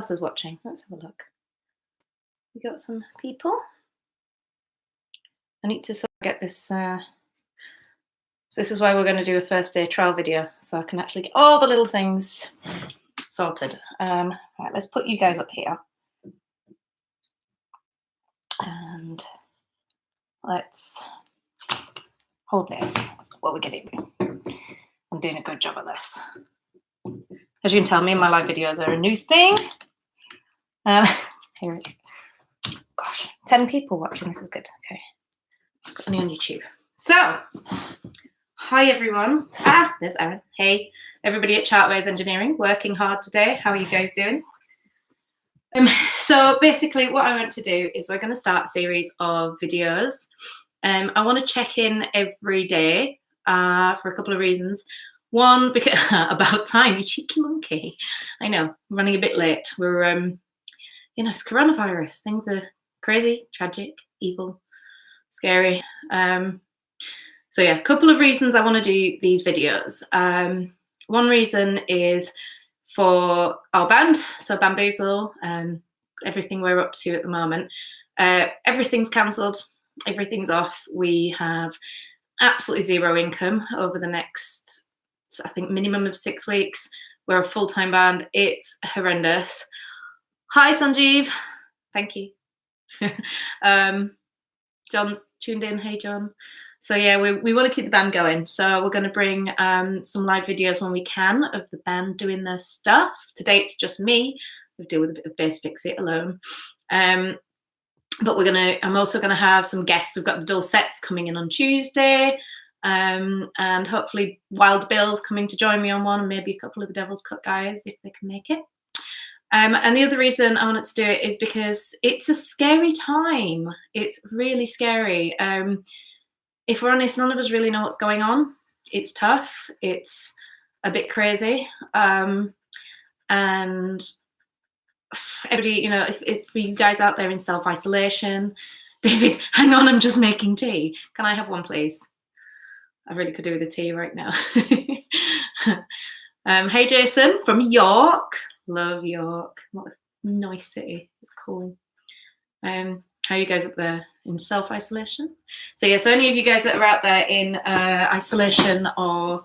else is watching? Let's have a look. We got some people. I need to sort of get this. So this is why we're going to do a first day trial video, so I can actually get all the little things sorted. Right, let's put you guys up here, and let's hold this while we get it. I'm doing a good job at this. As you can tell, me and my live videos are a new thing. Here, gosh, 10 people watching. This is good. Okay, only on YouTube. So, hi everyone. There's Aaron. Hey, everybody at Chartways Engineering, working hard today. How are you guys doing? So basically, what I want to do is we're going to start a series of videos. I want to check in every day for a couple of reasons. One, because about time, you cheeky monkey. I know, I'm running a bit late. We're, you know, it's coronavirus. Things are crazy, tragic, evil, scary. So yeah, a couple of reasons I want to do these videos. One reason is for our band, so Bamboozle, everything we're up to at the moment. Everything's cancelled, everything's off. We have absolutely zero income over the next, I think, minimum of 6 weeks. We're a full-time band. It's horrendous. Hi, Sanjeev. Thank you. John's tuned in. Hey, John. So yeah, we want to keep the band going. So we're going to bring some live videos when we can of the band doing their stuff. Today it's just me. We deal with a bit of bass Pixie alone. But I'm also gonna have some guests. We've got the dual sets coming in on Tuesday, and hopefully Wild Bill's coming to join me on one, and maybe a couple of the Devil's Cut guys if they can make it. And the other reason I wanted to do it is because it's a scary time. It's really scary. If we're honest, none of us really know what's going on. It's tough. It's a bit crazy. And everybody, you know, if for you guys out there in self-isolation, David, hang on, I'm just making tea. Can I have one, please? I really could do with a tea right now. Hey, Jason from York. Love York. What a nice city. It's cool. How are you guys up there in self-isolation? So yeah, so any of you guys that are out there in isolation or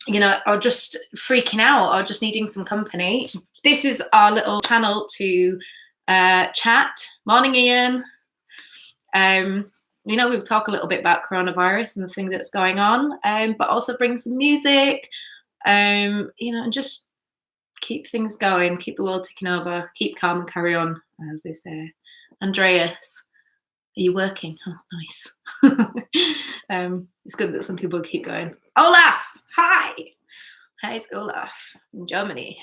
you know, or just freaking out or just needing some company, this is our little channel to chat. Morning, Ian. You know, we'll talk a little bit about coronavirus and the thing that's going on, but also bring some music, you know, and just keep things going, keep the world ticking over, keep calm and carry on, as they say. Andreas, are you working? Oh, nice. It's good that some people keep going. Olaf, hi. Hi, it's Olaf in Germany.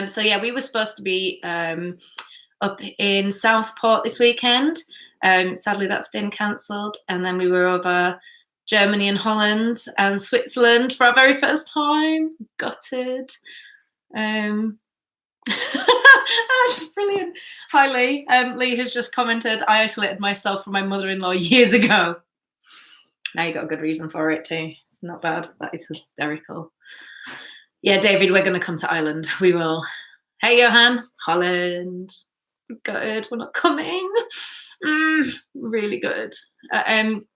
So yeah, we were supposed to be up in Southport this weekend. Sadly, that's been cancelled. And then we were over Germany and Holland and Switzerland for our very first time. Gutted. Just brilliant. Hi, Lee. Lee has just commented, I isolated myself from my mother-in-law years ago. Now you got a good reason for it too. It's not bad. That is hysterical. Yeah, David, we're going to come to Ireland. We will. Hey, Johan. Holland. Good. We're not coming. Really good.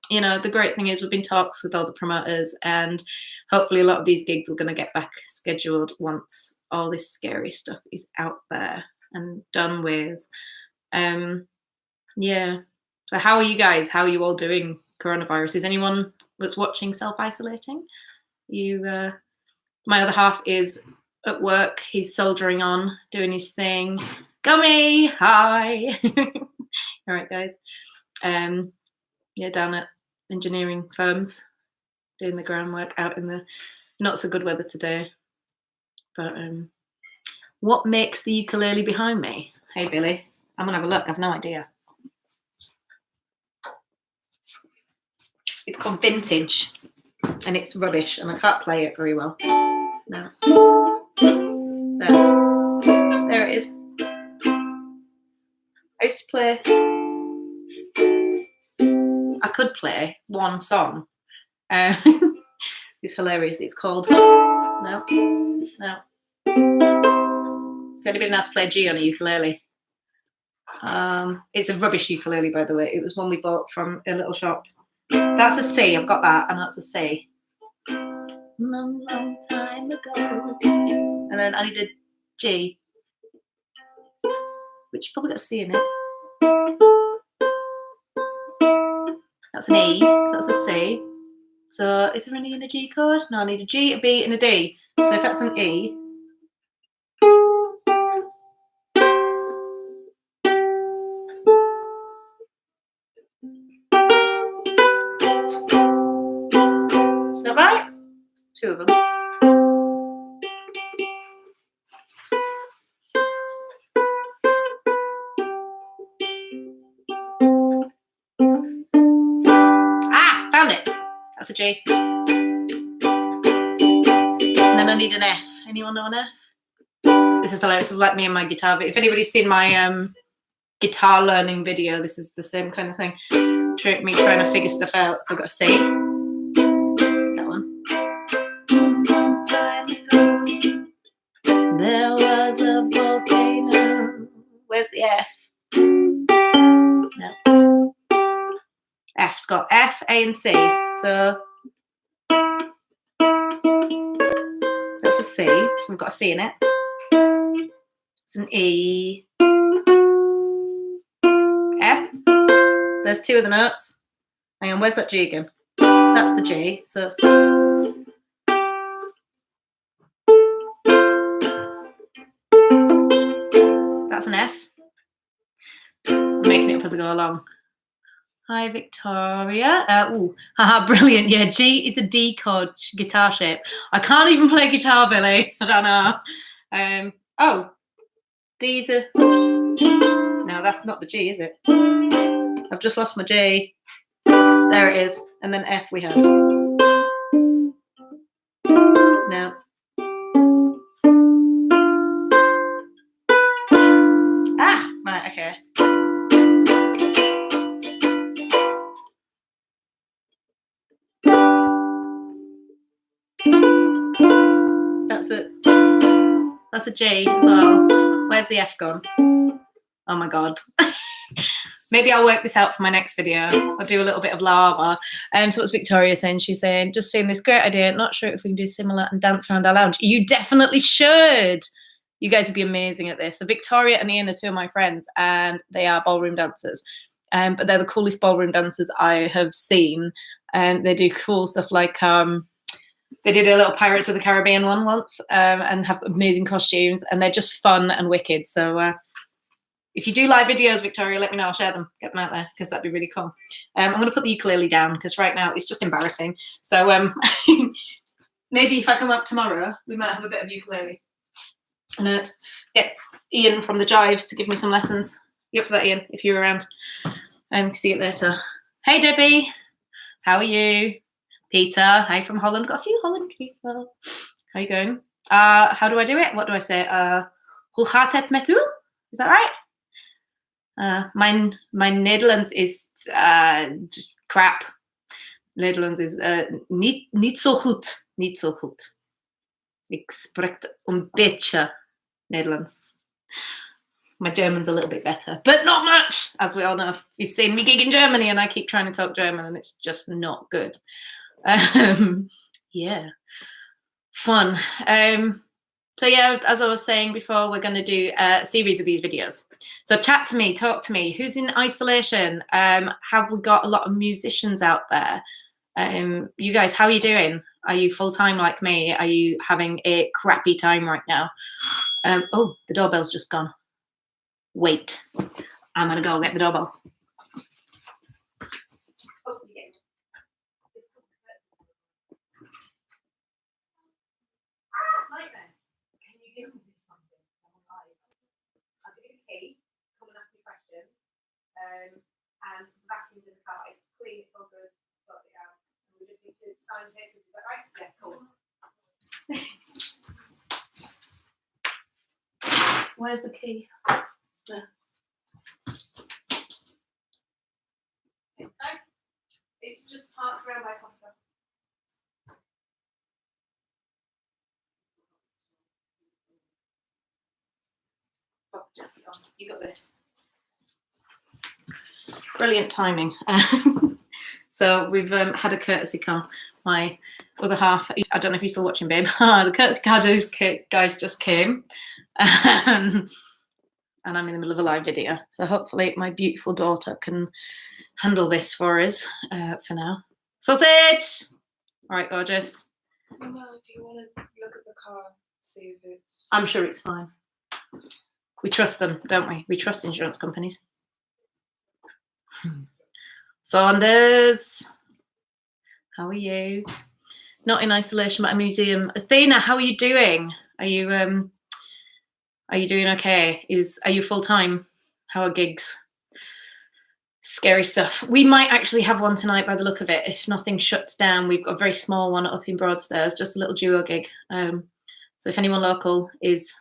You know, the great thing is we've been in talks with all the promoters, and hopefully a lot of these gigs are going to get back scheduled once all this scary stuff is out there and done with. Yeah. So how are you guys? How are you all doing coronavirus? Is anyone that's watching self-isolating? My other half is at work. He's soldiering on, doing his thing. Gummy, hi. All right, guys. Yeah, down at engineering firms, doing the groundwork out in the not so good weather today. But what makes the ukulele behind me? Hey, Billy, I'm gonna have a look. I've no idea. It's called Vintage, and it's rubbish, and I can't play it very well. No. There it is. I used to play. I could play one song. It's hilarious. It's called. No. Does anybody know how to play G on a ukulele? It's a rubbish ukulele, by the way. It was one we bought from a little shop. That's a C. I've got that, and that's a C. Long, long time ago. And then I need a G, which probably got a C in it. That's an E, so that's a C. So is there any in a G chord? No, I need a G, a B, and a D. So if that's an E, is that right? Two of them. Ah, found it. That's a G. And then I need an F. Anyone know an F? This is hilarious. This is like me and my guitar. But if anybody's seen my guitar learning video, this is the same kind of thing. Me trying to figure stuff out. So I've got a C. That one. There was a volcano. Where's the F? No. F's got F, A, and C. So that's a C. So we've got a C in it. It's an E. F. There's two of the notes. Hang on, where's that G again? That's the G. So that's an F. I'm making it up as I go along. Hi, Victoria. Haha, brilliant. Yeah, G is a D chord guitar shape. I can't even play guitar, Billy. I don't know. Oh, D's a... No, that's not the G, is it? I've just lost my G. There it is. And then F we had. No. Ah, right, okay. That's a G as well. Where's the F gone? Oh my God. Maybe I'll work this out for my next video. I'll do a little bit of lava. So what's Victoria saying? She's saying, just seeing this great idea. Not sure if we can do similar and dance around our lounge. You definitely should. You guys would be amazing at this. So Victoria and Ian are two of my friends, and they are ballroom dancers. But they're the coolest ballroom dancers I have seen. And they do cool stuff like they did a little Pirates of the Caribbean one once, and have amazing costumes, and they're just fun and wicked. So if you do live videos, Victoria, let me know. I'll share them, get them out there, because that'd be really cool. I'm going to put the ukulele down because right now it's just embarrassing. So maybe if I come up tomorrow, we might have a bit of ukulele. And get Ian from the Jives to give me some lessons. You up for that, Ian, if you're around? See you later. Hey, Debbie. How are you? Peter, hi from Holland. Got a few Holland people. How you going? How do I do it? What do I say? Hoe gaat het met u? Is that right? Mijn Nederlands is crap. Nederlands is niet zo goed. Niet zo goed. Ik spreek een beetje Nederlands. My German's a little bit better, but not much, as we all know. You've seen me gig in Germany and I keep trying to talk German and it's just not good. Yeah, fun. So yeah, as I was saying before, we're going to do a series of these videos. So chat to me, talk to me. Who's in isolation? Have we got a lot of musicians out there? You guys, how are you doing? Are you full-time like me? Are you having a crappy time right now? Oh, the doorbell's just gone. Wait, I'm going to go get the doorbell. And back into the car. It's clean, it's all good, sort it out. And we just need to sign papers, is that right? Yeah, cool. Where's the key? There. Okay. It's just parked around by Costa. You got this. Brilliant timing. So we've had a courtesy car. My other half, I don't know if you're still watching, babe. The courtesy car guys just came. And I'm in the middle of a live video. So hopefully my beautiful daughter can handle this for us for now. Sausage! All right, gorgeous. Well, do you want to look at the car, see if it's... I'm sure it's fine. We trust them, don't we? We trust insurance companies. Saunders, how are you? Not in isolation, but a museum. Athena, how are you doing? Are you doing okay? Are you full time? How are gigs? Scary stuff. We might actually have one tonight by the look of it. If nothing shuts down, we've got a very small one up in Broadstairs, just a little duo gig. So if anyone local is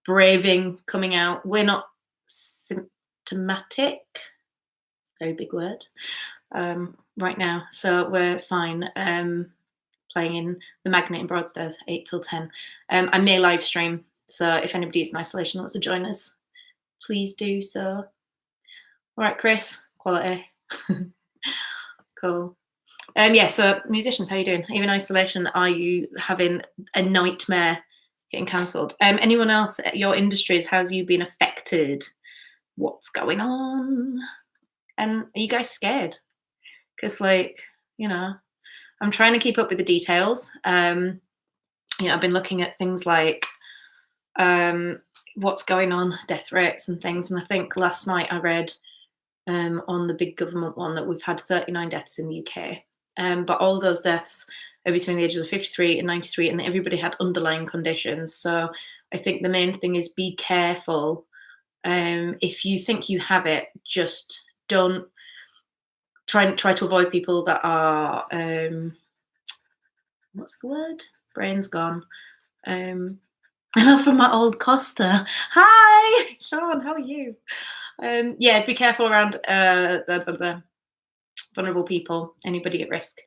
braving coming out, we're not symptomatic. Very big word. Right now, so we're fine. Playing in the Magnet in Broadstairs, 8 till 10. I may live stream, so if anybody's in isolation and wants to join us, please do so. All right, Chris, quality. Cool. Yeah, so musicians, how are you doing? Are you in isolation? Are you having a nightmare getting cancelled? Anyone else at your industries, how's you been affected? What's going on? And are you guys scared? Because, like, you know, I'm trying to keep up with the details. You know, I've been looking at things like what's going on, death rates and things. And I think last night I read on the big government one that we've had 39 deaths in the UK. But all of those deaths are between the ages of 53 and 93, and everybody had underlying conditions. So I think the main thing is be careful. If you think you have it, just don't try to avoid people that are what's the word? Brain's gone. Hello from my old Costa. Hi, Sean. How are you? Yeah, be careful around the vulnerable people. Anybody at risk.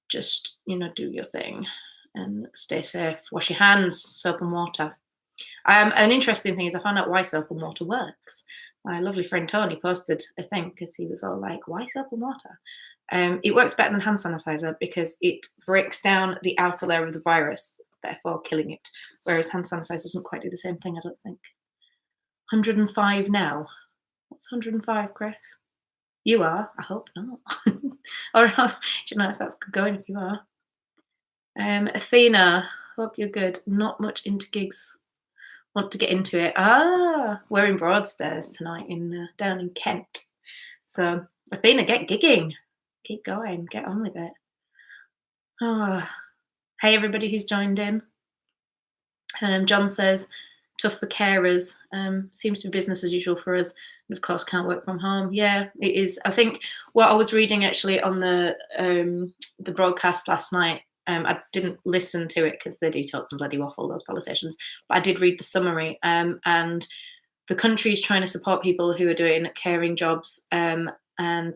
Just, you know, do your thing and stay safe. Wash your hands. Soap and water. An interesting thing is I found out why soap and water works. My lovely friend Tony posted a thing because he was all like, why soap and water? It works better than hand sanitizer because it breaks down the outer layer of the virus, therefore killing it. Whereas hand sanitizer doesn't quite do the same thing, I don't think. 105 now. What's 105, Chris? You are? I hope not. Or do you know if that's going if you are? Athena, hope you're good. Not much into gigs. Want to get into it. We're in Broadstairs tonight down in Kent. So Athena, get gigging. Keep going. Get on with it. Hey everybody who's joined in. John says, tough for carers. Seems to be business as usual for us. And of course, can't work from home. Yeah, it is. I think what I was reading actually on the broadcast last night, I didn't listen to it because they do talk some bloody waffle, those politicians. But I did read the summary, and the country's trying to support people who are doing caring jobs and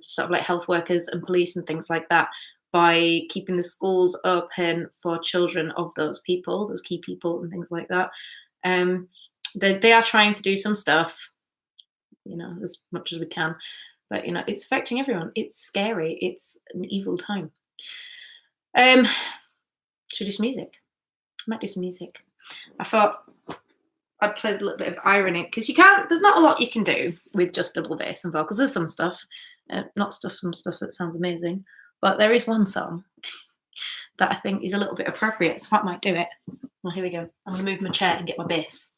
sort of like health workers and police and things like that by keeping the schools open for children of those people, those key people and things like that. They are trying to do some stuff, you know, as much as we can. But, you know, it's affecting everyone. It's scary. It's an evil time. Should do some music. I might do some music. I thought I'd play a little bit of irony because there's not a lot you can do with just double bass and vocals. There's some stuff, not some stuff that sounds amazing, but there is one song that I think is a little bit appropriate, so I might do it. Well, here we go. I'm going to move my chair and get my bass.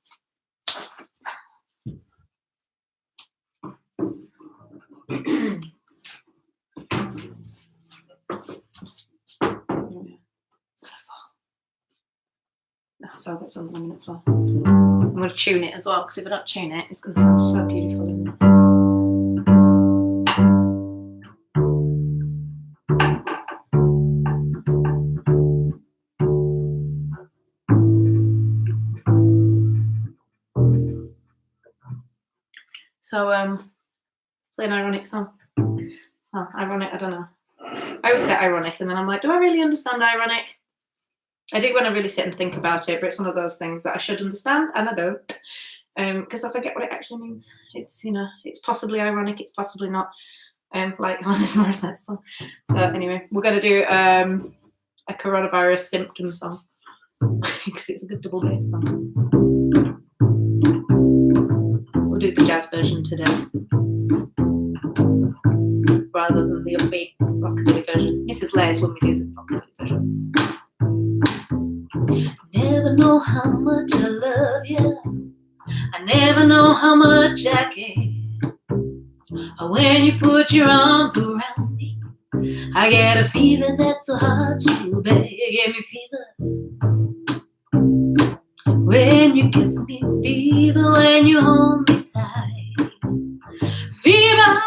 So I've got something on the floor. I'm going to tune it as well, because if I don't tune it, it's going to sound so beautiful, isn't it? So, play an ironic song. Oh, ironic, I don't know. I always say ironic, and then I'm like, do I really understand ironic? I do when I really sit and think about it, but it's one of those things that I should understand, and I don't. because I forget what it actually means. It's, you know, it's possibly ironic, it's possibly not, like Alanis Morissette song. So anyway, we're going to do a coronavirus symptom song because it's a good double bass song. We'll do the jazz version today rather than the upbeat rockabilly version. Mrs. Lay's when we do the rockabilly version. Never know how much I love you. I never know how much I care. When you put your arms around me, I get a fever that's so hard to bear. You give me fever when you kiss me, fever when you hold me tight. Fever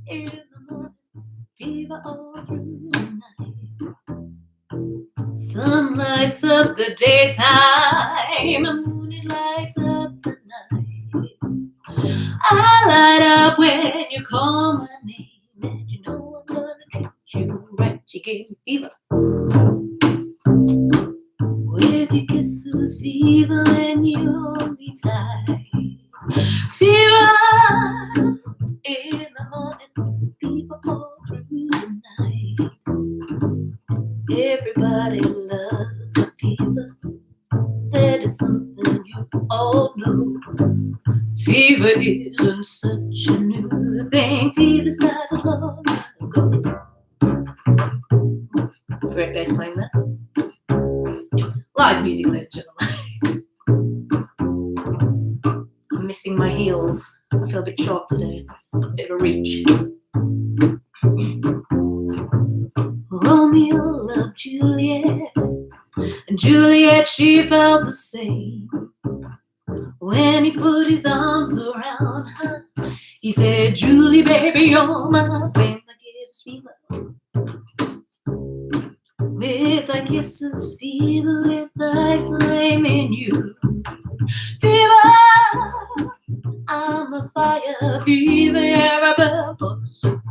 in the morning, fever all through the night. Sun lights up the daytime, the moon it lights up the night. I light up when you call my name, and you know I'm gonna treat you right. You give me fever with your kisses, fever when you hold me tight. Fever in the morning, fever all through the night. Everybody loves a fever. That is something you all know. Fever isn't such a new thing. Fever started long ago. Great bass playing there. Live music, ladies and gentlemen. I'm missing my heels. I feel a bit short today. It's a bit of a reach. Romeo loved Juliet, and Juliet, she felt the same. When he put his arms around her, he said, Julie, baby, you're my flame that gives fever. With thy kisses, fever, with thy flame in you. Fever, I'm a fire, fever, you're a purple soup.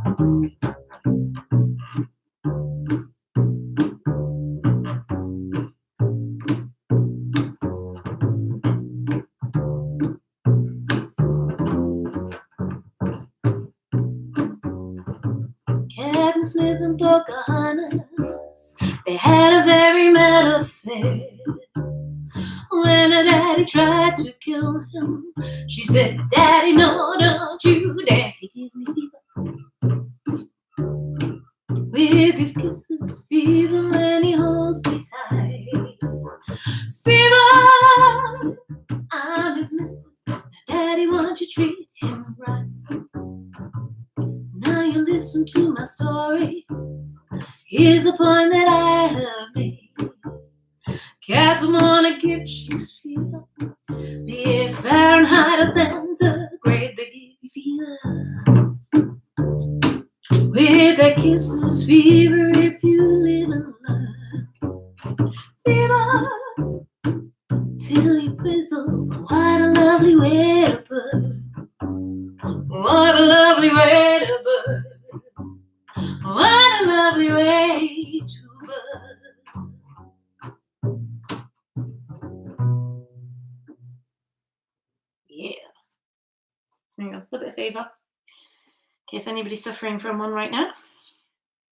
Captain Smith and Pocahontas, they had a very mad affair. When her daddy tried to kill him, she said, Daddy, no, don't you dare. He gives me fever with his kisses, fever when he holds me tight. Fever, I'm his missus. Now, Daddy, won't you treat him right? Now you listen to my story. Here's the point that I have made. Cats wanna give chicks fever, be it Fahrenheit or centigrade, they give you fever. With their kisses, fever, if you live and learn. Fever, till you fizzle. What a lovely way to burn. What a lovely way to burn. What a lovely way to burn. Yeah. There you go. A little bit of fever. In case anybody's suffering from one right now.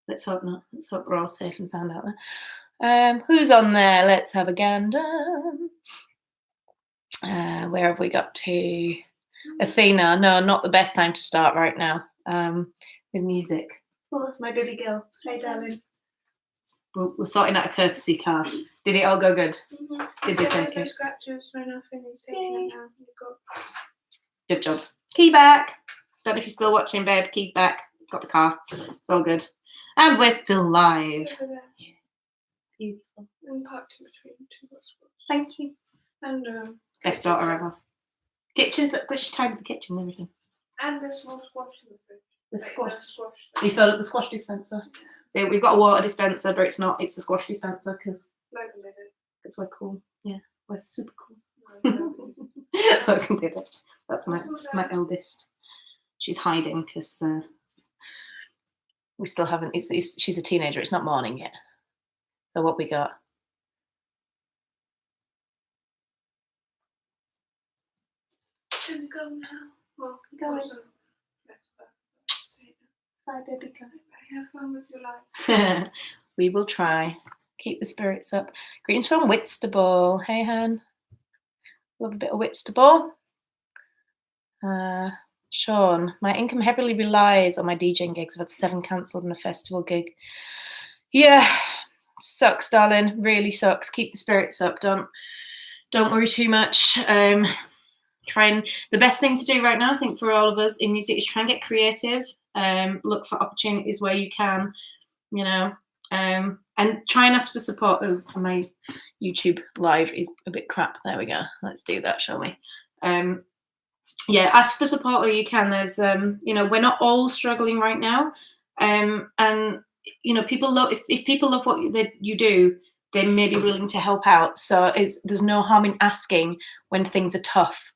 Let's hope not. Let's hope we're all safe and sound out there. Who's on there? Let's have a gander. Where have we got to? Athena. No, not the best time to start right now. With music. Oh, that's my baby girl. Hi, darling. We're sorting out a courtesy car. Did it all go good? Mm-hmm. Did they take no it? scratches, no nothing. He's taking it now. Good job. Key back. Don't know if you're still watching, babe. Key's back. Got the car. It's all good. And we're still live. Yeah. Beautiful. And parked in between two spots. Thank you. And best daughter ever. Kitchen's she tidied the kitchen and everything. And there's small squash in the fridge. The squash. squash You filled up the squash dispenser. Yeah. So we've got a water dispenser, but it's not. It's a squash dispenser because we're cool. Yeah, we're super cool. Logan did it. That's my eldest. She's hiding because we still haven't. She's a teenager. It's not morning yet. So what we got? Can you go now? Well, Going. also, Bye, baby. have fun with your life. We will try. Keep the spirits up. Greetings from Whitstable. Hey, Han. Love a bit of Whitstable. Sean, my income heavily relies on my DJing gigs. I've had 7 cancelled and a festival gig. Yeah, sucks, darling. Really sucks. Keep the spirits up. Don't worry too much. The best thing to do right now, I think, for all of us in music is try and get creative. Look for opportunities where you can, and try and ask for support. Oh, my YouTube live is a bit crap. There we go. Let's do that, shall we? Yeah, ask for support where you can. There's, we're not all struggling right now, and people love if people love what you do, they may be willing to help out. So there's no harm in asking when things are tough.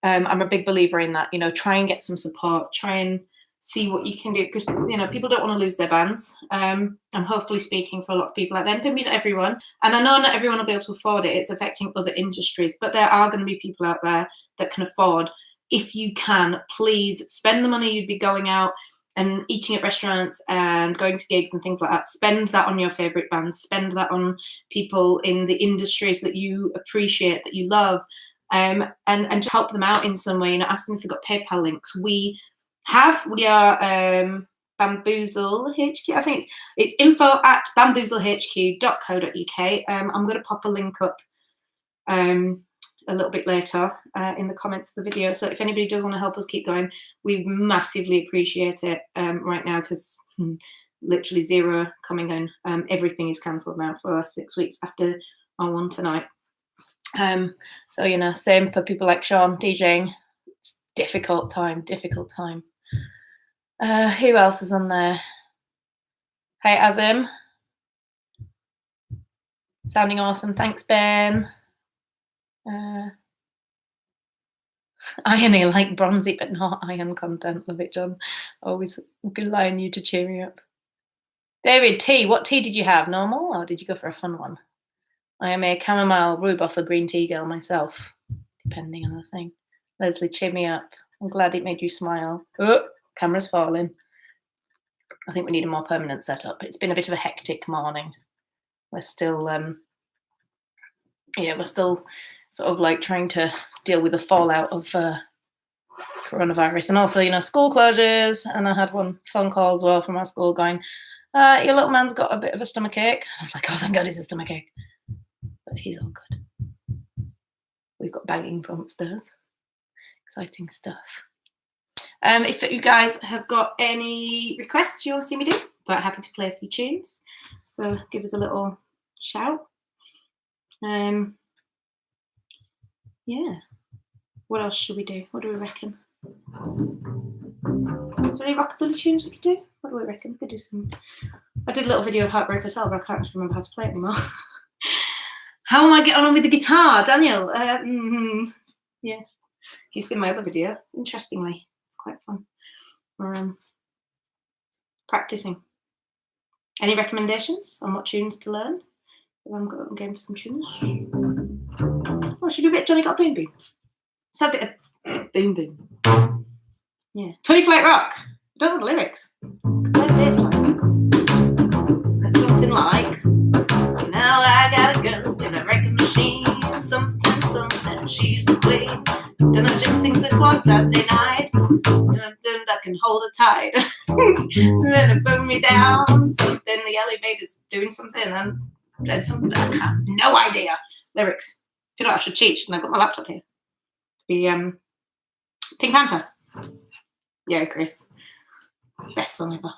I'm a big believer in that. Try and get some support. Try and see what you can do, because people don't want to lose their bands. I'm hopefully speaking for a lot of people out there, maybe not everyone. And I know not everyone will be able to afford it. It's affecting other industries, but there are going to be people out there that can afford. If you can, please spend the money you'd be going out and eating at restaurants and going to gigs and things like that. Spend that on your favorite bands. Spend that on people in the industries that you appreciate, that you love, and just help them out in some way. Ask them if they've got PayPal links. We are Bamboozle HQ. I think it's info@bamboozlehq.co.uk. I'm going to pop a link up a little bit later in the comments of the video. So if anybody does want to help us keep going, we massively appreciate it right now, because literally zero coming in. Everything is cancelled now for the last 6 weeks after our one tonight. So same for people like Sean DJing. It's difficult time. Who else is on there? Hey, Azim. Sounding awesome. Thanks, Ben. Irony, like bronzy, but not iron content. Love it, John. Always rely on you to cheer me up. David, tea. What tea did you have? Normal, or did you go for a fun one? I am a chamomile, rooibos, or green tea girl myself, depending on the thing. Leslie, cheer me up. I'm glad it made you smile. Oh, camera's falling. I think we need a more permanent setup. It's been a bit of a hectic morning. We're still, we're still sort of like trying to deal with the fallout of coronavirus, and also, school closures. And I had one phone call as well from our school going, your little man's got a bit of a stomachache. I was like, oh, thank God it's a stomachache. But he's all good. We've got banging from upstairs. Exciting stuff. If you guys have got any requests you want to see me do, quite happy to play a few tunes. So give us a little shout. Yeah. What else should we do? What do we reckon? Is there any rockabilly tunes we could do? What do we reckon? We could do some. I did a little video of Heartbreak Hotel, but I can't actually remember how to play it anymore. How am I getting on with the guitar, Daniel? Yeah. You've seen my other video. Interestingly, it's quite fun. We're practicing. Any recommendations on what tunes to learn? I'm going for some tunes. Oh, should we do a bit of Johnny Got a Boom Boom? Let's have a bit of Boom Boom. Yeah. 20 Flight Rock. I don't know the lyrics. Play the bass line. It's something like, so now I got a girl with a record machine. Something. She's the queen. Then Jim sings this one Saturday night. That can hold her tight. And then it put me down. Something, the elevator's doing something, and there's something I have no idea. Lyrics. Do you know what? I should cheat, and I've got my laptop here. The Pink Panther. Yeah, Chris. Best song ever.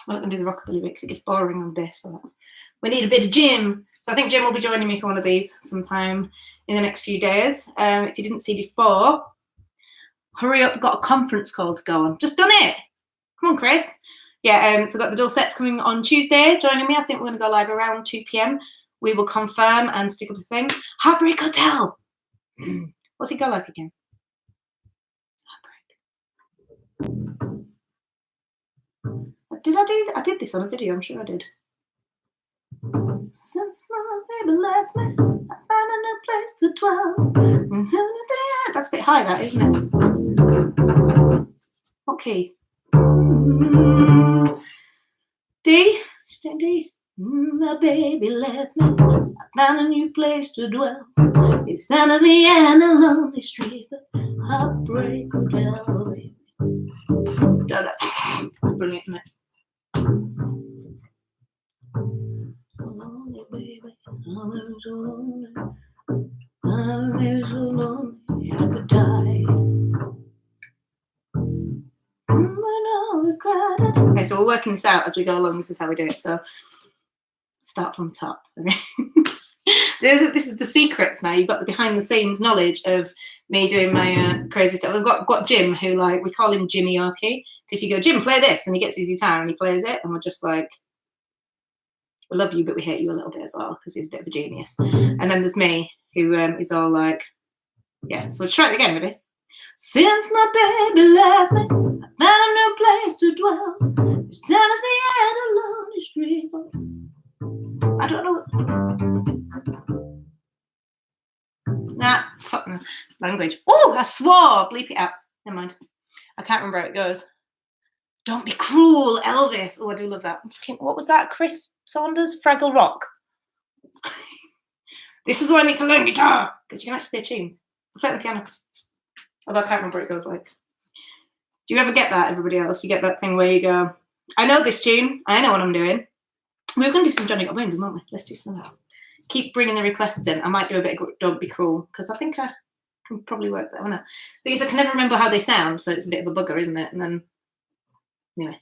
I'm not going to do the rockabilly bit because it gets boring on bass for that. We need a bit of Jim. So I think Jim will be joining me for one of these sometime in the next few days. If you didn't see before, hurry up, got a conference call to go on. Just done it. Come on, Chris. Yeah, so got the Dulcettes coming on Tuesday, joining me. I think we're going to go live around 2 p.m. We will confirm and stick up a thing. Heartbreak Hotel. What's it go like again? Heartbreak. Did I do that? I did this on a video, I'm sure I did. Since my baby left me, I found a new place to dwell. That's a bit high, that, isn't it? What key? D? D? My baby left me, I found a new place to dwell. It's down at the end of lonely street, Heartbreak Hotel, baby. Brilliant, isn't it? So lonely, baby. I'm so lonely. I'm so lonely, I could die. Okay, so we're working this out as we go along. This is how we do it. So start from the top. Okay. This is the secrets now. You've got the behind the scenes knowledge of me doing my crazy stuff. We've got Jim, who, like, we call him Jimmy Oki, because you go, Jim, play this, and he gets his guitar and he plays it, and we're just like, we love you, but we hate you a little bit as well, because he's a bit of a genius. And then there's me, who is all like, yeah. So we'll try it again, ready? Since my baby left me, I found a new place to dwell. It's down at the end of lonely street. I don't know. Nah, fuck this language. Oh, I swore. Bleep it out. Never mind. I can't remember how it goes. Don't be cruel, Elvis. Oh, I do love that. What was that? Chris Saunders? Fraggle Rock. This is why I need to learn guitar, because you can actually play tunes. I play the piano. Although I can't remember what it goes like. Do you ever get that, everybody else? You get that thing where you go, I know this tune, I know what I'm doing. We were going to do some Johnny Got Wind, won't we? Let's do some of that. Keep bringing the requests in. I might do a bit of Don't Be Cruel, because I think I can probably work that one out. The thing is, I can never remember how they sound, so it's a bit of a bugger, isn't it? And then, anyway.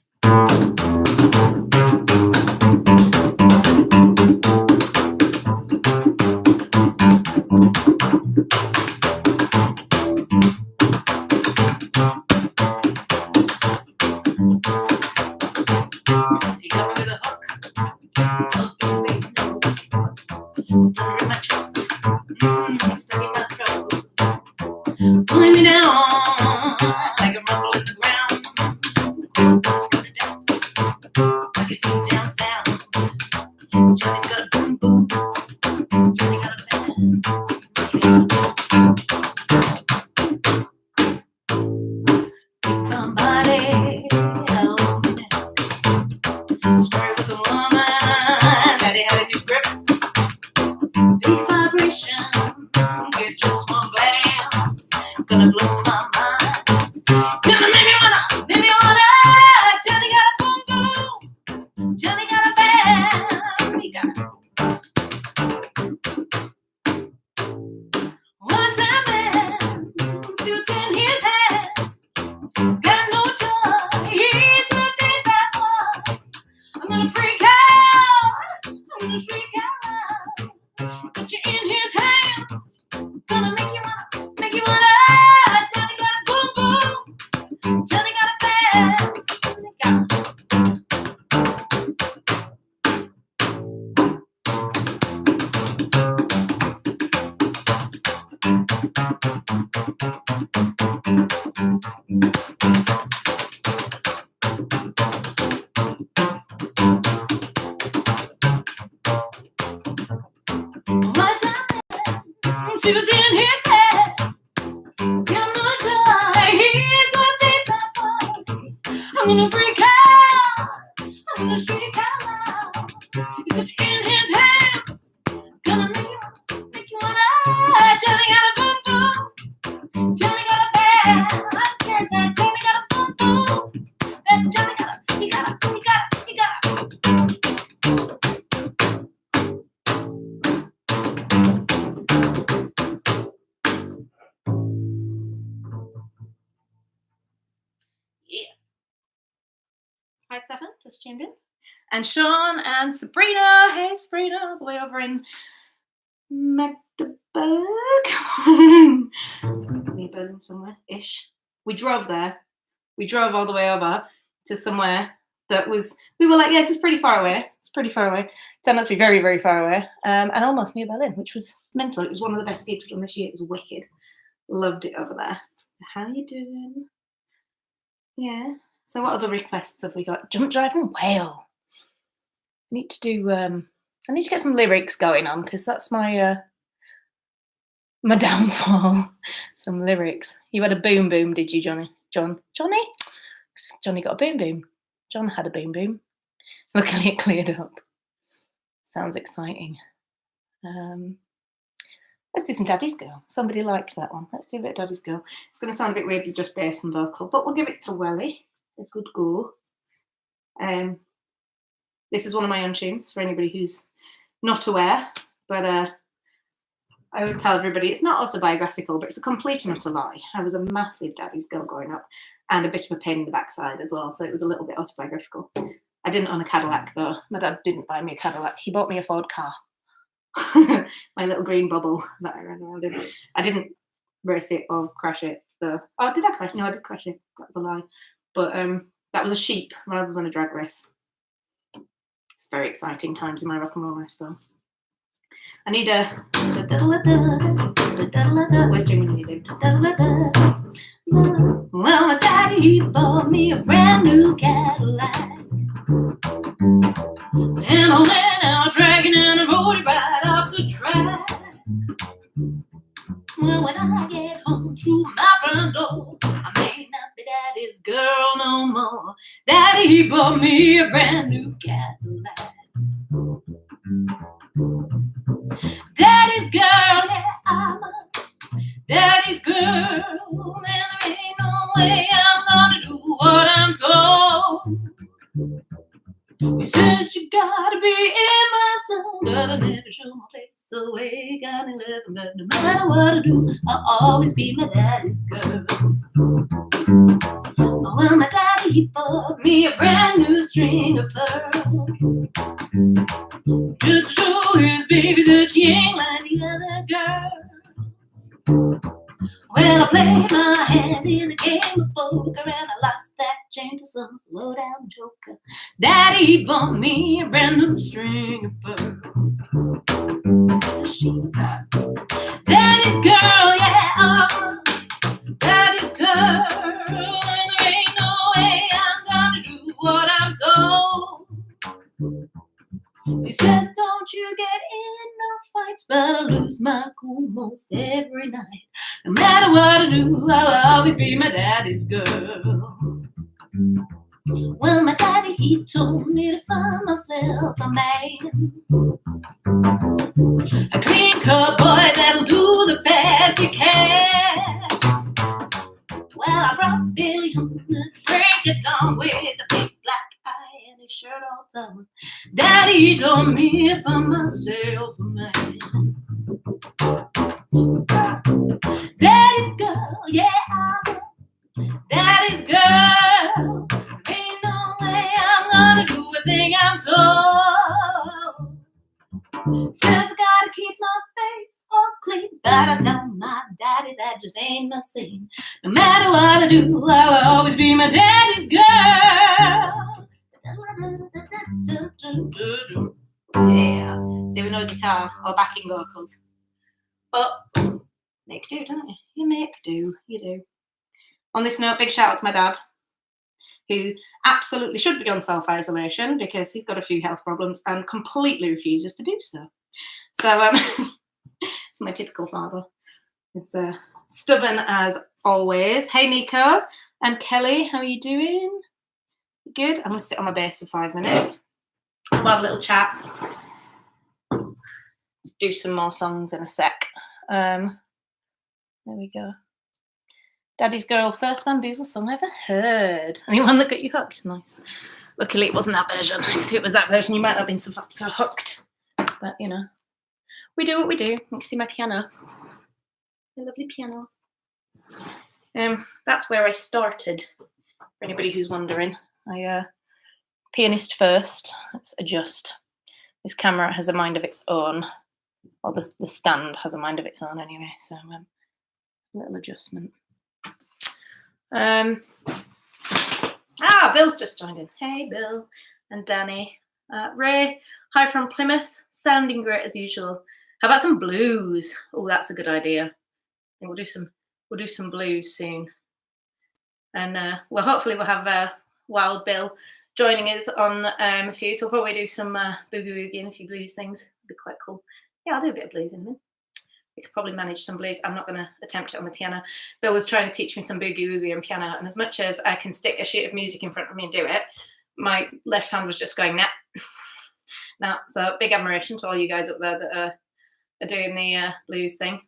Pulling me down like a rumble in the ground. Like a deep down sound. Johnny's got a boom boom. Johnny got a band. Somebody help me now. Swear it was a woman that he had a new grip. Big vibration. Get just one glance. Gonna blow my mind. It's gonna make me wanna. Johnny got a boom boom. Johnny got a band. He got. What's that man? Shoots in his head. He's got no joy. He's a big bad boy. I'm gonna freak out. I'm gonna shriek out loud. Put you in his hands. Gonna make you wanna. Johnny got a boom boom. Johnny got a band. Johnny got. What's that man? She was in his head. Got no joy. He's a big bad boy. I'm gonna freak out. I'm gonna shriek out loud. He's in his hands. Gonna make you wanna. Johnny got a boom boom. Johnny got a band. I said that Johnny got a boom boom. That Johnny got a. He got a. Yeah. Hi, Stefan. Just tuned in. And Sean and Sabrina. Hey, Sabrina, all the way over in Magdeburg. Near Berlin somewhere-ish. We drove there. We drove all the way over to somewhere that was, we were like, yes, it's pretty far away. It's pretty far away. It turned out to be very, very far away. And almost near Berlin, which was mental. It was one of the best gigs we've done this year. It was wicked. Loved it over there. How you doing? Yeah. So what other requests have we got? Jump Drive and Whale. I need to do, I need to get some lyrics going on because that's my my downfall. Some lyrics. You had a boom boom, did you, Johnny? Johnny? Johnny got a boom boom. John had a boom boom. Luckily it cleared up. Sounds exciting. Let's do some Daddy's Girl. Somebody liked that one. Let's do a bit of Daddy's Girl. It's going to sound a bit weird with just bass and vocal, but we'll give it to Welly a good go. This is one of my own tunes for anybody who's not aware, but I always tell everybody it's not autobiographical, but it's a complete and utter lie. I was a massive Daddy's Girl growing up and a bit of a pain in the backside as well, so it was a little bit autobiographical. I didn't own a Cadillac though. My dad didn't buy me a Cadillac. He bought me a Ford car. My little green bubble that I ran around in. I didn't race it or crash it though. Oh, did I crash? No, I did crash it. That was a lie. But that was a sheep rather than a drag race. It's very exciting times in my rock and roll lifestyle. I need a where's Jimmy? Well, my daddy, he bought me a brand new Cadillac. And I went out dragging and I rode it right off the track. Well, when I get home through my front door, I may not be daddy's girl no more. Daddy, he bought me a brand new Cadillac. Daddy's girl, yeah, I'm a daddy's girl. And there ain't no way I'm gonna do what I'm told. He says you gotta be in my soul, but I never show my face the way God in love. But no matter what I do, I'll always be my daddy's girl. Well, my daddy, he bought me a brand new string of pearls, just to show his baby that she ain't like the other girls. Well, I played my hand in a game of poker and I lost that chain to some low-down joker. Daddy, he bought me a brand new string of pearls. She's a daddy's girl, yeah, daddy's girl. And there ain't no way I'm gonna do what I'm told. He says, don't you get in no fights, but I lose my cool most every night. No matter what I do, I'll always be my daddy's girl. Well, my daddy, he told me to find myself a man, a clean-cut boy that'll do the best he can. Well, I brought Billy home to break it down with a big black eye and his shirt all done. Daddy told me to find myself a man. Daddy's girl, yeah, I'm a daddy's girl. Ain't no way I'm gonna do a thing I'm told. Says I gotta keep my face all clean, but I tell my daddy that just ain't my scene. No matter what I do, I'll always be my daddy's girl. Yeah. See, we know guitar or backing vocals, but make do, don't you? You make do, you do. On this note, big shout out to my dad, who absolutely should be on self-isolation because he's got a few health problems and completely refuses to do so. So it's my typical father. He's stubborn as always. Hey, Nico and Kelly, how are you doing? Good. I'm going to sit on my bass for 5 minutes. We'll have a little chat. Do some more songs in a sec. There we go. Daddy's Girl, first bamboozle song I ever heard. Anyone that got you hooked? Nice. Luckily it wasn't that version. If it was that version, you might not have been so hooked. But, you know, we do what we do. You can see my piano. My lovely piano. That's where I started, for anybody who's wondering. I pianist first. Let's adjust. This camera has a mind of its own, or the stand has a mind of its own anyway, so a little adjustment. Bill's just joined in. Hey, Bill and Danny. Ray, hi from Plymouth. Sounding great as usual. How about some blues? Oh, that's a good idea. I think we'll do some blues soon. And well, hopefully we'll have Wild Bill joining us on a few. So we'll probably do some boogie woogie and a few blues things. It'd be quite cool. Yeah, I'll do a bit of blues in a minute. We could probably manage some blues. I'm not going to attempt it on the piano. Bill was trying to teach me some boogie woogie on piano, and as much as I can stick a sheet of music in front of me and do it, my left hand was just going nah. Nah. So big admiration to all you guys up there that are doing the blues thing.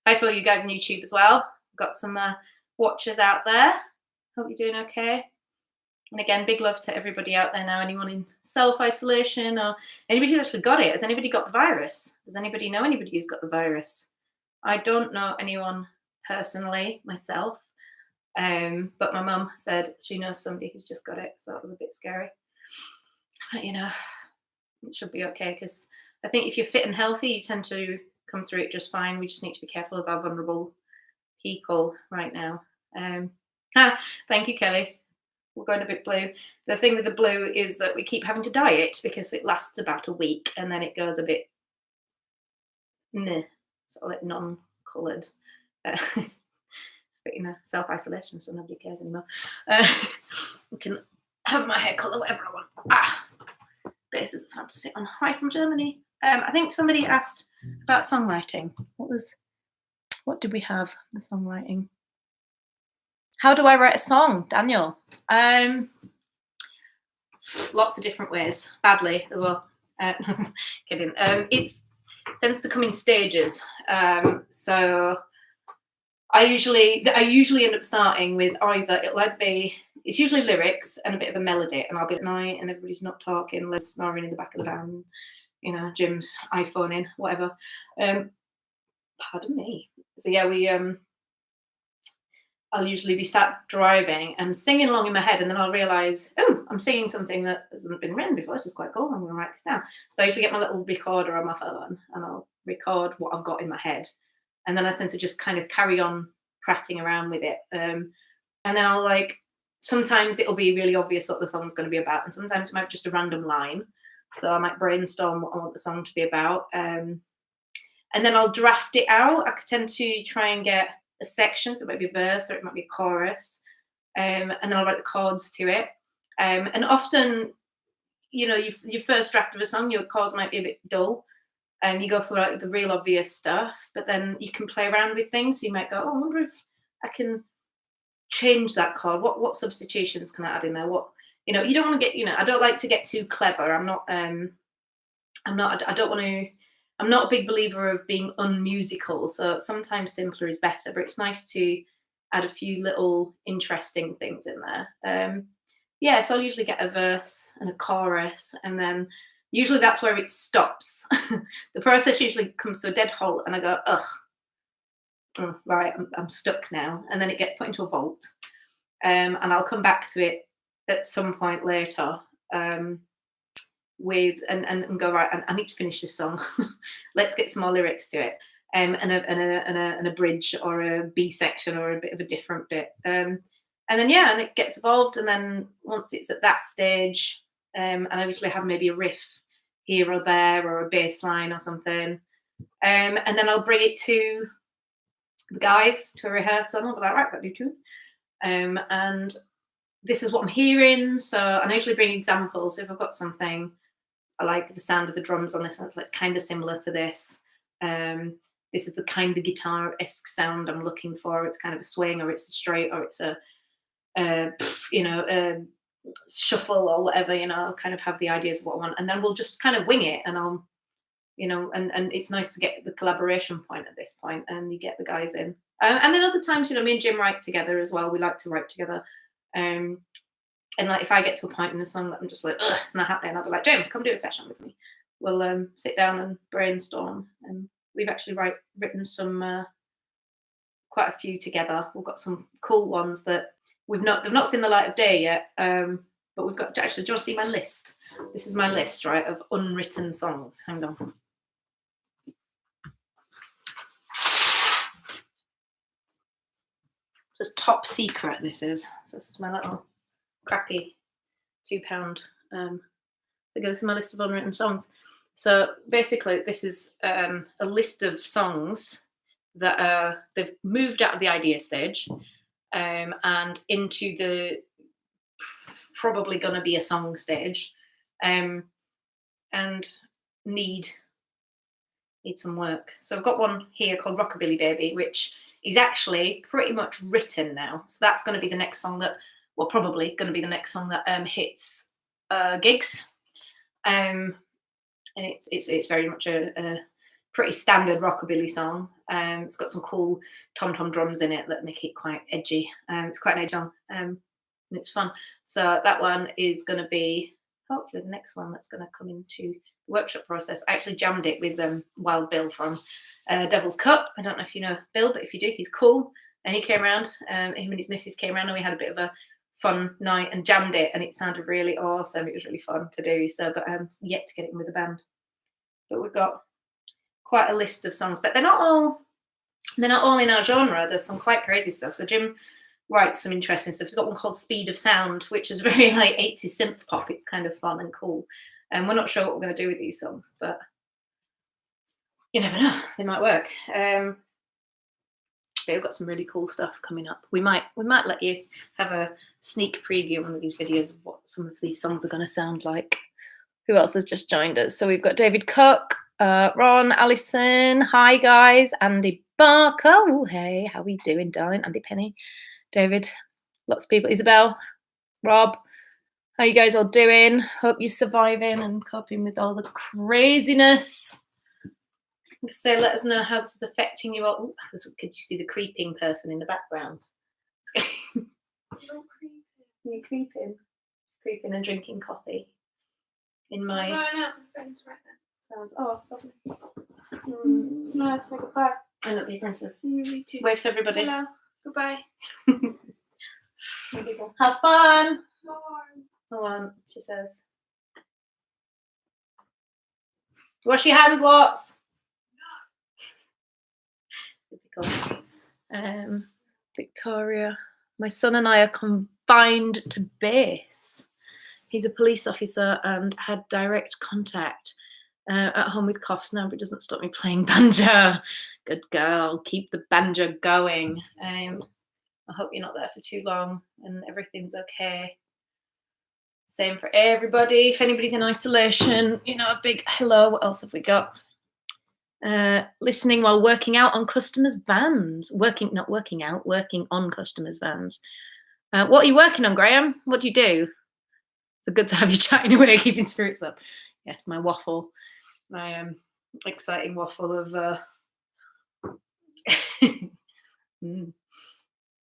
Hi to all you guys on YouTube as well. Got some watchers out there. Hope you're doing okay. And again, big love to everybody out there now. Anyone in self-isolation or anybody who's actually got it. Has anybody got the virus? Does anybody know anybody who's got the virus? I don't know anyone personally myself, but my mum said she knows somebody who's just got it, so that was a bit scary. But you know, it should be okay, because I think if you're fit and healthy, you tend to come through it just fine. We just need to be careful of our vulnerable people right now. Thank you, Kelly. We're going a bit blue. The thing with the blue is that we keep having to dye it because it lasts about a week and then it goes a bit sort of like non-coloured. But you know, self-isolation, so nobody cares anymore. I can have my hair colour whatever I want. Bases of fantasy on. Hi from Germany. I think somebody asked about songwriting. What did we have? The songwriting. How do I write a song, Daniel? Lots of different ways. Badly as well. Kidding. It tends to come in stages. So I usually end up starting with it's usually lyrics and a bit of a melody, and I'll be at night and everybody's not talking, Liz snoring in the back of the van, you know, Jim's iPhone in, whatever. Pardon me. So yeah, I'll usually be sat driving and singing along in my head, and then I'll realise, oh, I'm singing something that hasn't been written before. This is quite cool. I'm going to write this down. So I usually get my little recorder on my phone and I'll record what I've got in my head. And then I tend to just kind of carry on prattling around with it. And then I'll sometimes it'll be really obvious what the song's going to be about. And sometimes it might be just a random line. So I might brainstorm what I want the song to be about. And then I'll draft it out. I tend to try and get a section, so it might be a verse or it might be a chorus, and then I'll write the chords to it. And often, you know, your first draft of a song, your chords might be a bit dull, and you go for the real obvious stuff, but then you can play around with things. So you might go, oh, I wonder if I can change that chord. What substitutions can I add in there? What, you know, you don't want to get, you know, I don't like to get too clever. I'm not a big believer of being unmusical, so sometimes simpler is better, but it's nice to add a few little interesting things in there. So I'll usually get a verse and a chorus, and then usually that's where it stops. The process usually comes to a dead halt, and I go, right, I'm stuck now, and then it gets put into a vault, and I'll come back to it at some point later. And go, right, I need to finish this song. Let's get some more lyrics to it, and a bridge or a B section or a bit of a different bit, and then and it gets evolved. And then once it's at that stage, and I usually have maybe a riff here or there or a bass line or something, and then I'll bring it to the guys to a rehearsal. I'll be like, right, got to do two, and this is what I'm hearing. So I usually bring examples. So if I've got something, I like the sound of the drums on this, and it's like kind of similar to this. This is the kind of guitar-esque sound I'm looking for. It's kind of a swing, or it's a straight, or it's a shuffle or whatever. You know, I'll kind of have the ideas of what I want, and then we'll just kind of wing it. And I'll, you know, and it's nice to get the collaboration point at this point, and you get the guys in. And then other times, you know, me and Jim write together as well. We like to write together. And like if I get to a point in the song that I'm just like, ugh, it's not happening, I'll be like, Jim, come do a session with me. We'll sit down and brainstorm. And we've actually written some quite a few together. We've got some cool ones that they've not seen the light of day yet. But we've got, actually, do you want to see my list? This is my list, right, of unwritten songs. Hang on. So it's top secret, this is. So this is my little crappy £2. This is my list of unwritten songs. So basically, this is a list of songs that they've moved out of the idea stage and into the probably going to be a song stage, and need some work. So I've got one here called Rockabilly Baby, which is actually pretty much written now. So that's going to be the next song that, well, probably going to be the next song that hits gigs. And it's very much a pretty standard rockabilly song. It's got some cool tom-tom drums in it that make it quite edgy. It's quite an edgy song, and it's fun. So that one is going to be hopefully the next one that's going to come into the workshop process. I actually jammed it with Wild Bill from Devil's Cup. I don't know if you know Bill, but if you do, he's cool. And he came around, him and his missus came around, and we had a bit of a fun night and jammed it, and it sounded really awesome. It was really fun to do. So, but yet to get it in with the band. But we've got quite a list of songs, but they're not all in our genre. There's some quite crazy stuff. So Jim writes some interesting stuff. He's got one called Speed of Sound, which is very like 80s synth pop. It's kind of fun and cool. And we're not sure what we're going to do with these songs, but you never know. They might work. But we've got some really cool stuff coming up. We might let you have a sneak preview of one of these videos of what some of these songs are going to sound like. Who else has just joined us? So we've got David Cook, Ron, Alison, hi guys, Andy Barker. Oh, hey, how are you doing, darling? Andy Penny, David, lots of people, Isabel, Rob, how you guys all doing? Hope you're surviving and coping with all the craziness. So let us know how this is affecting you all. Ooh, could you see the creeping person in the background? You're creeping and drinking coffee. In my right now, my friends right now. Sounds lovely. No, it's like goodbye. I love you, princess. Me too. Waves to everybody. Hello. Goodbye. Have fun. Bye. Go on, she says. Wash your hands, lots. Victoria, my son and I are confined to base. He's a police officer and had direct contact at home with coughs now, but it doesn't stop me playing banjo. Good girl, keep the banjo going. I hope you're not there for too long and everything's okay. Same for everybody. If anybody's in isolation, you know, a big hello. What else have we got? Listening while working out on customers' vans. Working on customers' vans. What are you working on, Graham? What do you do? It's a good to have you chatting away, keeping spirits up. Yes, my waffle. My exciting waffle of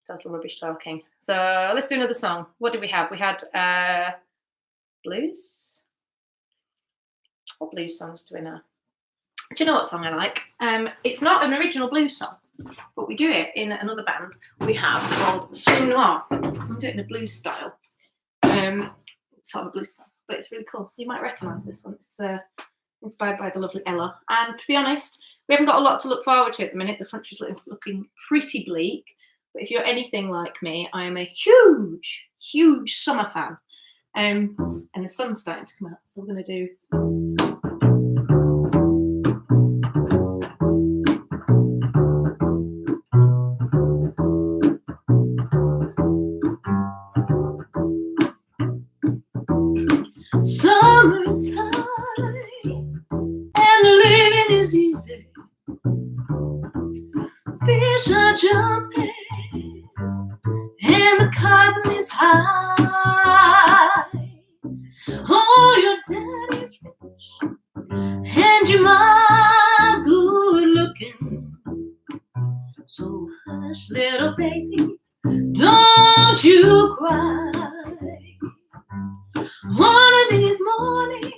total rubbish talking. So let's do another song. What did we have? We had blues. What blues songs do we know? Do you know what song I like? It's not an original blues song, but we do it in another band we have called Swim Noir. I'm doing it in a blues style. It's sort of a blues style, but it's really cool. You might recognise this one. It's inspired by the lovely Ella. And to be honest, we haven't got a lot to look forward to at the minute. The country's looking pretty bleak. But if you're anything like me, I am a huge, huge summer fan. And the sun's starting to come out, so I'm going to do... Summertime and the living is easy. Fish are jumping and the cotton is high. Oh, your daddy's rich and your mom's good looking. So hush, little baby, don't you cry. One of these mornings,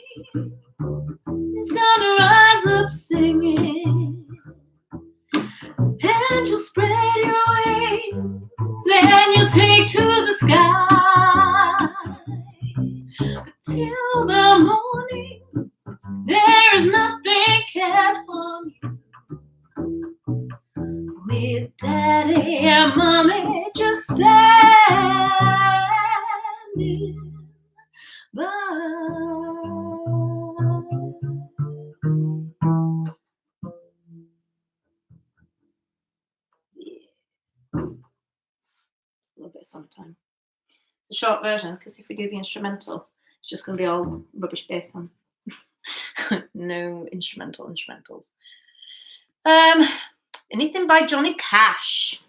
it's gonna rise up singing, and you'll spread your wings, and you'll take to the sky. with daddy and mommy just standing by. Yeah. A little bit of summertime. It's a short version because if we do the instrumental, it's just going to be all rubbish bass on. No instrumentals. Anything by Johnny Cash?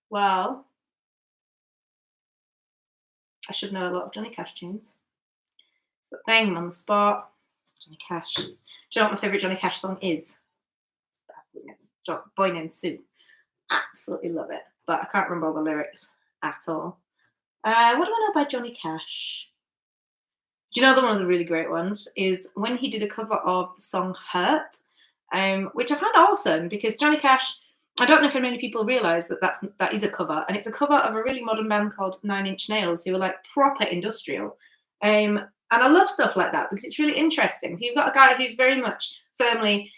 Well, I should know a lot of Johnny Cash tunes. It's the thing, I'm on the spot. Johnny Cash. Do you know what my favourite Johnny Cash song is? It's Boy Named Sue. Absolutely love it. But I can't remember all the lyrics at all. What do I know by Johnny Cash? Do you know one of the really great ones is when he did a cover of the song Hurt, which I found awesome because Johnny Cash, I don't know if many people realise that is a cover, and it's a cover of a really modern band called 9 Inch Nails, who are like proper industrial. And I love stuff like that because it's really interesting. So you've got a guy who's very much firmly,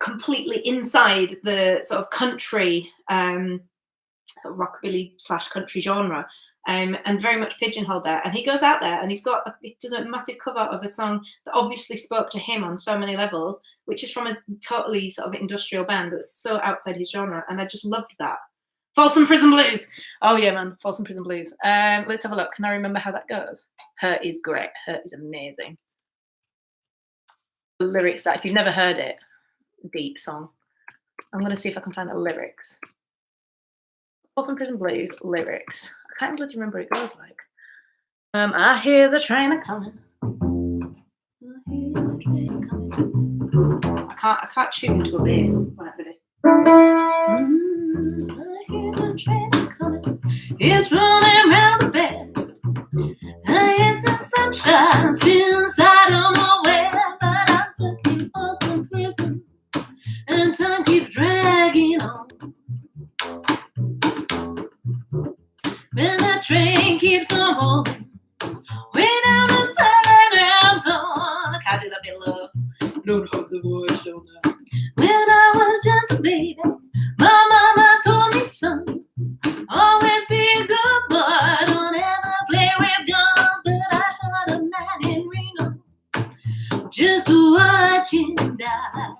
completely inside the sort of country, sort of rockabilly / country genre. And very much pigeonholed there. And he goes out there and he does a massive cover of a song that obviously spoke to him on so many levels, which is from a totally sort of industrial band that's so outside his genre. And I just loved that. Folsom Prison Blues. Oh yeah, man. Folsom Prison Blues. Let's have a look. Can I remember how that goes? Hurt is great. Hurt is amazing. The lyrics that, if you've never heard it, deep song. I'm going to see if I can find the lyrics. Folsom Prison Blues lyrics. I can't bloody remember what it goes like. I hear the train a coming. I hear the train coming. I can't tune to a bass. Right, ready. I hear the train a coming. It's running round the bend. It's in sunshine since I don't know where, but I'm stuck in Folsom Prison, and time keeps dragging on. When that train keeps on rolling, way down the side and on. I can't do that bit low. Don't have the voice, don't I? When I was just a baby, my mama told me, son, always be a good boy, don't ever play with guns. But I shot a man in Reno just to watch him die.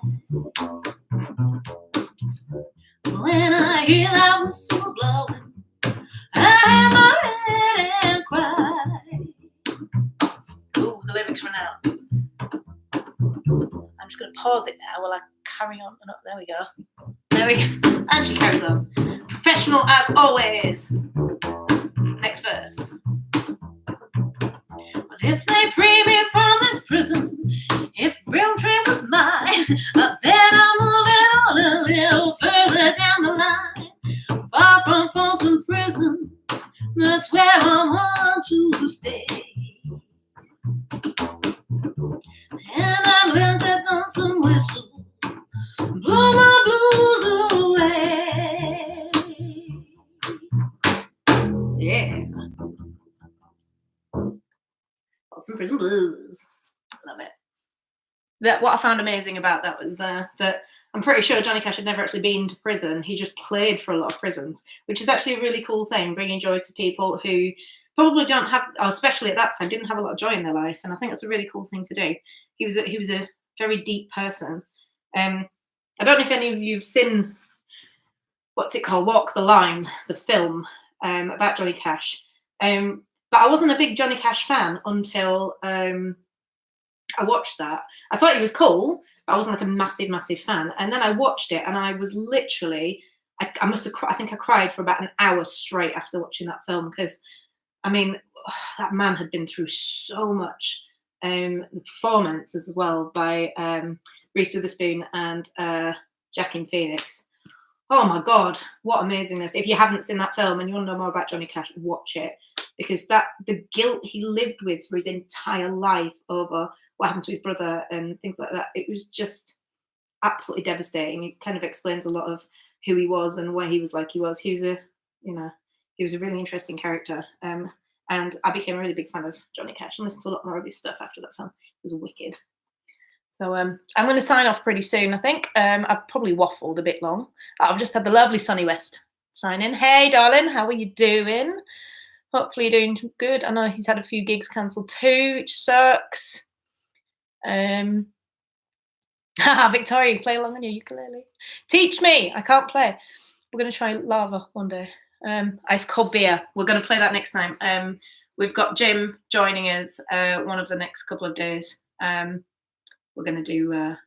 When I hear that whistle blowing, I hang my head and cry. Ooh, the lyrics run out. I'm just going to pause it now while I carry on. Oh, there we go. There we go. And she carries on. Professional as always. Next verse. Well, if they free me from this prison, if real train was mine, then I'm moving on a little further down the line. Far from Folsom Prison, that's where I want to stay. And I let that lonesome whistle blow my blues away. Yeah. Folsom Prison Blues. Love it. What I found amazing about that was that I'm pretty sure Johnny Cash had never actually been to prison. He just played for a lot of prisons, which is actually a really cool thing, bringing joy to people who probably don't have, or especially at that time, didn't have a lot of joy in their life. And I think that's a really cool thing to do. He was a very deep person. I don't know if any of you've seen, what's it called, Walk the Line, the film about Johnny Cash. But I wasn't a big Johnny Cash fan until I watched that. I thought he was cool, but I wasn't like a massive fan. And then I watched it, and I was literally, I must have, I think I cried for about an hour straight after watching that film, because I mean, that man had been through so much. The performance as well by Reese Witherspoon and Joaquin Phoenix. Oh my God, what amazingness. If you haven't seen that film and you want to know more about Johnny Cash, watch it. Because the guilt he lived with for his entire life over what happened to his brother and things like that, it was just absolutely devastating. It kind of explains a lot of who he was and why he was like he was. He was a really interesting character. And I became a really big fan of Johnny Cash and listened to a lot more of his stuff after that film. It was wicked. So I'm going to sign off pretty soon, I think. I've probably waffled a bit long. I've just had the lovely Sunny West sign in. Hey, darling, how are you doing? Hopefully you're doing good. I know he's had a few gigs cancelled too, which sucks. Victoria, you play along on your ukulele. Teach me. I can't play. We're going to try lava one day. Ice cold beer. We're going to play that next time. We've got Jim joining us one of the next couple of days. We're going to do,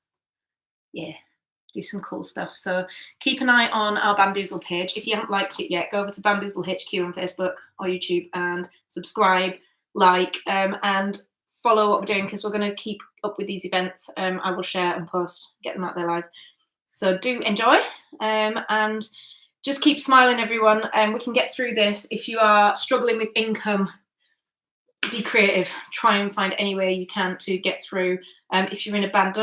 do some cool stuff. So keep an eye on our Bamboozle page. If you haven't liked it yet, go over to Bamboozle HQ on Facebook or YouTube and subscribe, like, and follow what we're doing, because we're going to keep up with these events. I will share and post, get them out there live. So do enjoy, and just keep smiling, everyone. We can get through this. If you are struggling with income, be creative. Try and find any way you can to get through. If you're in a band,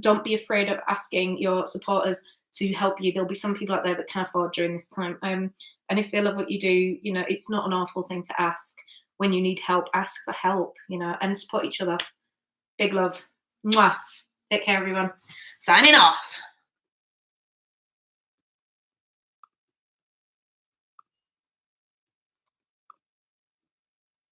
don't be afraid of asking your supporters to help you. There'll be some people out there that can afford during this time. And if they love what you do, you know, it's not an awful thing to ask. When you need help, ask for help, you know, and support each other. Big love. Mwah. Take care, everyone. Signing off.